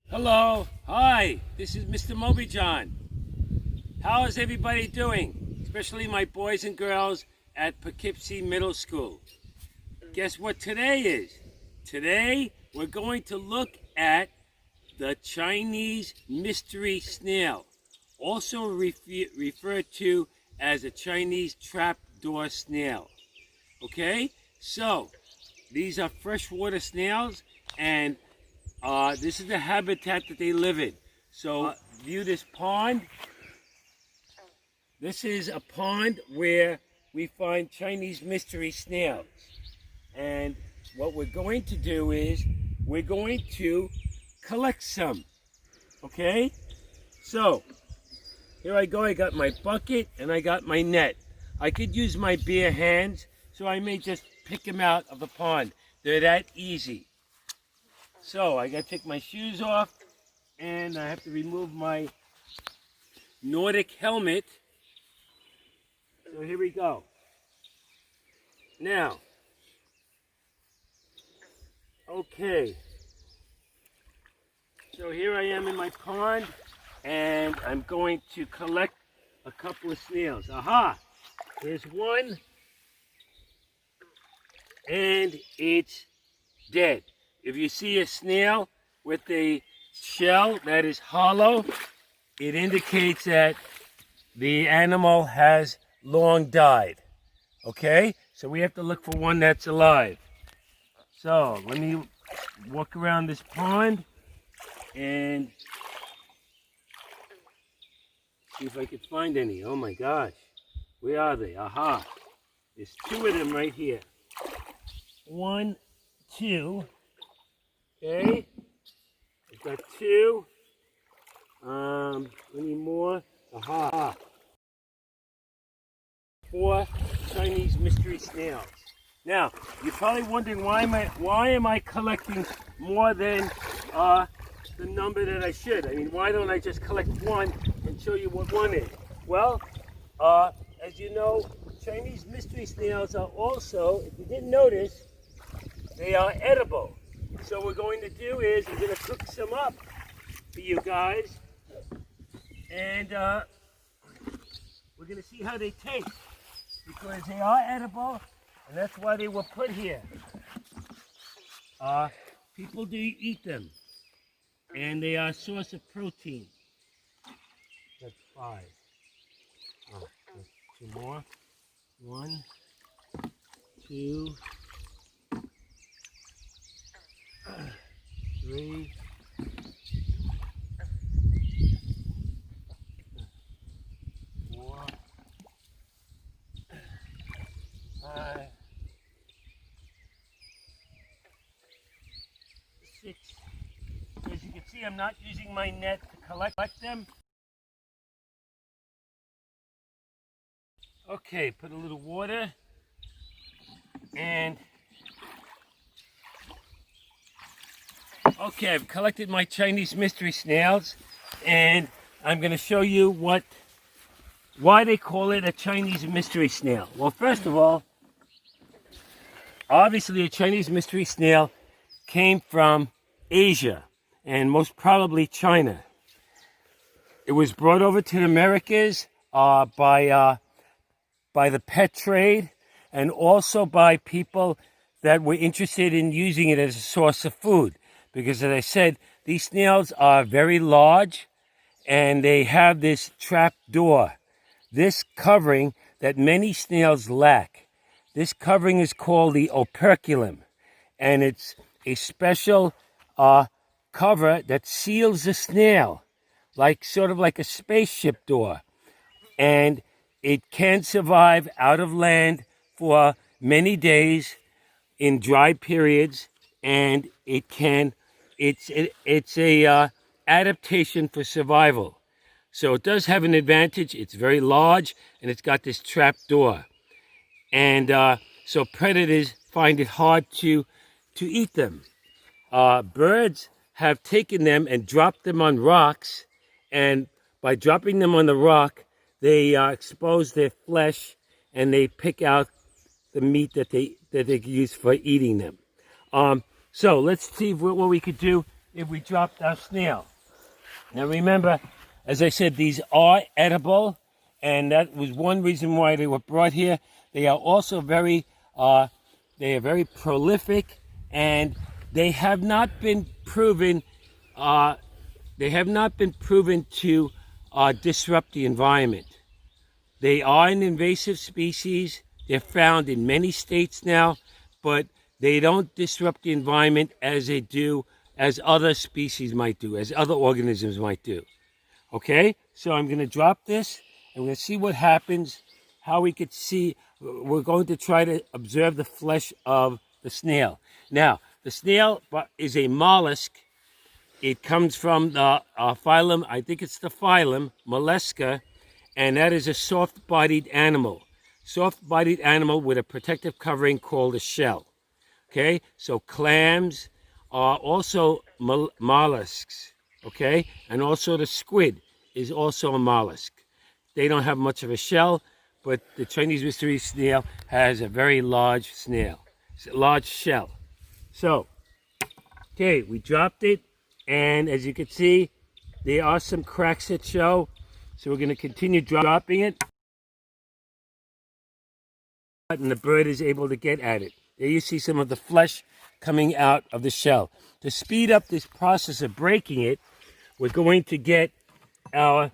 Hello, hi, this is Mr. Mobyjohn. How is everybody doing? Especially my boys and girls at Poughkeepsie Middle School. Guess what today is? Today we're going to look at the Chinese mystery snail, also referred to as a Chinese trapdoor snail. Okay, so these are freshwater snails, and this is the habitat that they live in. So view this pond. This is a pond where we find Chinese mystery snails. And what we're going to do is we're going to collect some. Okay? So here I go. I got my bucket and I got my net. I could use my bare hands, so I may just pick them out of the pond. They're that easy. So I got to take my shoes off, and I have to remove my Nordic helmet. So here we go. Now, okay. So here I am in my pond, and I'm going to collect a couple of snails. Aha! There's one, and it's dead. If you see a snail with a shell that is hollow, it indicates that the animal has long died. Okay? So we have to look for one that's alive. So let me walk around this pond and see if I can find any. Oh my gosh. Where are they? Aha. There's two of them right here. One, two. Okay, I've got two. Any more? Aha. 4 Chinese mystery snails. Now, you're probably wondering why am I collecting more than the number that I should? I mean, why don't I just collect one and show you what one is? Well, as you know, Chinese mystery snails are also, if you didn't notice, they are edible. So what we're going to do is we're going to cook some up for you guys, and we're going to see how they taste, because they are edible, and that's why they were put here. People do eat them, and they are a source of protein. That's 5. Oh, there's 2 more. 1, 2, 3, 4, 5, 6. As you can see, I'm not using my net to collect them. Okay, put a little water, and okay, I've collected my Chinese mystery snails, and I'm going to show you why they call it a Chinese mystery snail. Well, first of all, obviously a Chinese mystery snail came from Asia, and most probably China. It was brought over to the Americas by the pet trade, and also by people that were interested in using it as a source of food. Because, as I said, these snails are very large, and they have this trap door, this covering that many snails lack. This covering is called the Operculum, and it's a special cover that seals the snail, sort of like a spaceship door. And it can survive out of land for many days in dry periods, and it's a adaptation for survival. So it does have an advantage. It's very large, and it's got this trap door, and so predators find it hard to eat them. Birds have taken them and dropped them on rocks, and by dropping them on the rock, they expose their flesh, and they pick out the meat that they use for eating them. So let's see what we could do if we dropped our snail. Now remember, as I said, these are edible, and that was one reason why they were brought here. They are also very prolific, and they have not been proven. They have not been proven to disrupt the environment. They are an invasive species. They're found in many states now, but they don't disrupt the environment as they do, as other species might do, as other organisms might do. Okay, so I'm going to drop this, and we're going to see what happens, how we could see. We're going to try to observe the flesh of the snail. Now, the snail is a mollusk. It comes from the phylum, I think it's the phylum, Mollusca, and that is a soft-bodied animal. Soft-bodied animal with a protective covering called a shell. Okay, so clams are also mollusks. Okay, and also the squid is also a mollusk. They don't have much of a shell, but the Chinese mystery snail has a very large shell. So, okay, we dropped it, and as you can see, there are some cracks that show. So we're going to continue dropping it, and the bird is able to get at it. There you see some of the flesh coming out of the shell. To speed up this process of breaking it, we're going to get our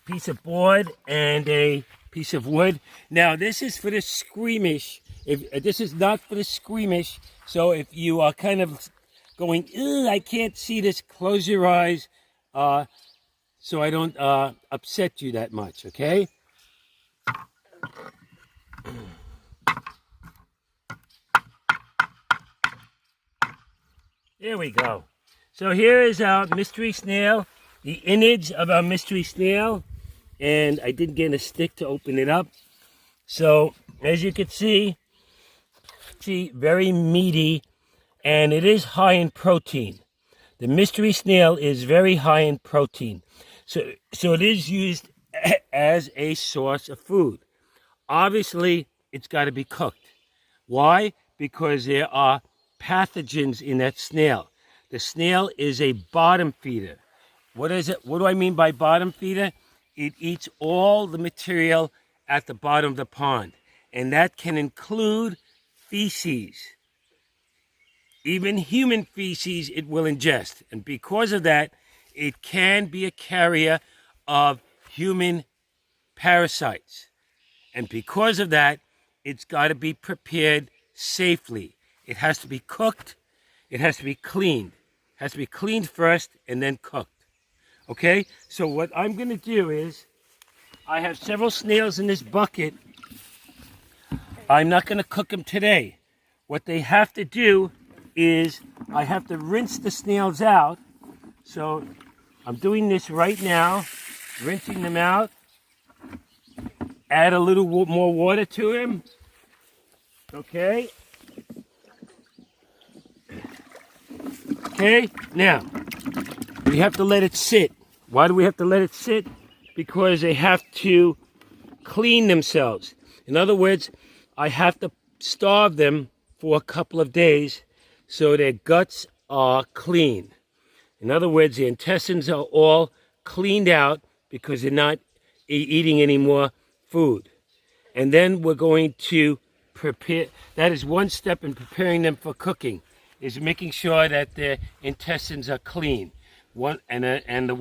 piece of board and a piece of wood. Now, this is for the squeamish. This is not for the squeamish. So if you are kind of going, I can't see this, close your eyes, so I don't upset you that much, okay? There we go. So here is our mystery snail, the innards of our mystery snail, and I did get a stick to open it up. So as you can see, very meaty, and it is high in protein. The mystery snail is very high in protein. So it is used as a source of food. Obviously, it's got to be cooked. Why? Because there are pathogens in that snail. The snail is a bottom feeder. What is it? What do I mean by bottom feeder? It eats all the material at the bottom of the pond, and that can include feces. Even human feces it will ingest, and because of that, it can be a carrier of human parasites. And because of that, it's got to be prepared safely. It has to be cooked. It has to be cleaned. It has to be cleaned first and then cooked. Okay? So what I'm going to do is, I have several snails in this bucket. I'm not going to cook them today. What they have to do is, I have to rinse the snails out. So I'm doing this right now, rinsing them out. Add a little more water to them. Okay. Okay, now, we have to let it sit. Why do we have to let it sit? Because they have to clean themselves. In other words, I have to starve them for a couple of days so their guts are clean. In other words, the intestines are all cleaned out because they're not eating any more food. And then we're going to prepare. That is one step in preparing them for cooking, is making sure that their intestines are clean. The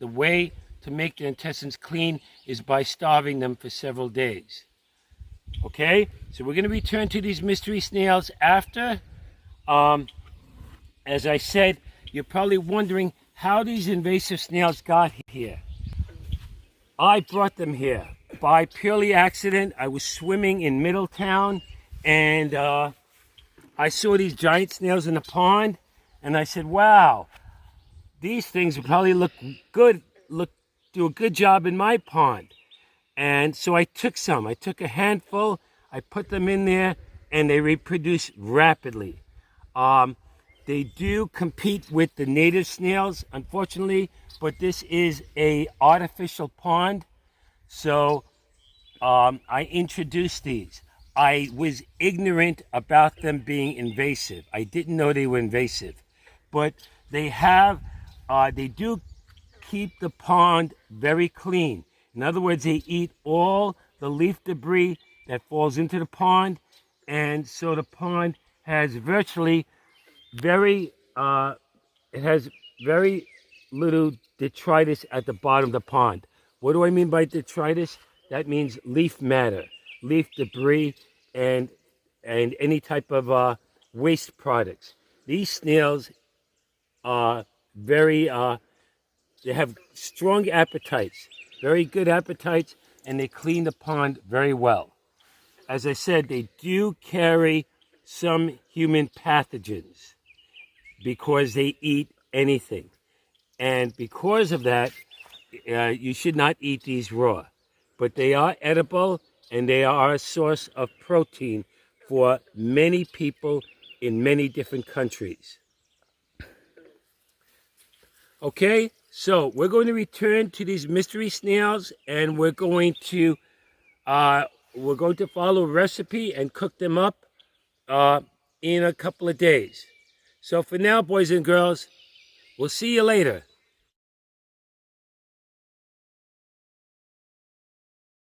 way to make the intestines clean is by starving them for several days. Okay, so we're going to return to these mystery snails after. As I said, you're probably wondering how these invasive snails got here. I brought them here by purely accident. I was swimming in Middletown, and I saw these giant snails in the pond, and I said, wow, these things would probably look good, do a good job in my pond. And so I took some. I took a handful, I put them in there, and they reproduce rapidly. They do compete with the native snails, unfortunately, but this is an artificial pond, so I introduced these. I was ignorant about them being invasive. I didn't know they were invasive, but they do keep the pond very clean. In other words, they eat all the leaf debris that falls into the pond, and so the pond has virtually very it has very little detritus at the bottom of the pond. What do I mean by detritus? That means leaf matter, leaf debris, and any type of waste products. These snails are very they have strong appetites, very good appetites, and they clean the pond very well. As I said, they do carry some human pathogens because they eat anything. And because of that, you should not eat these raw. But they are edible, and they are a source of protein for many people in many different countries. Okay, so we're going to return to these mystery snails, and we're going to follow a recipe and cook them up in a couple of days. So for now, boys and girls, we'll see you later.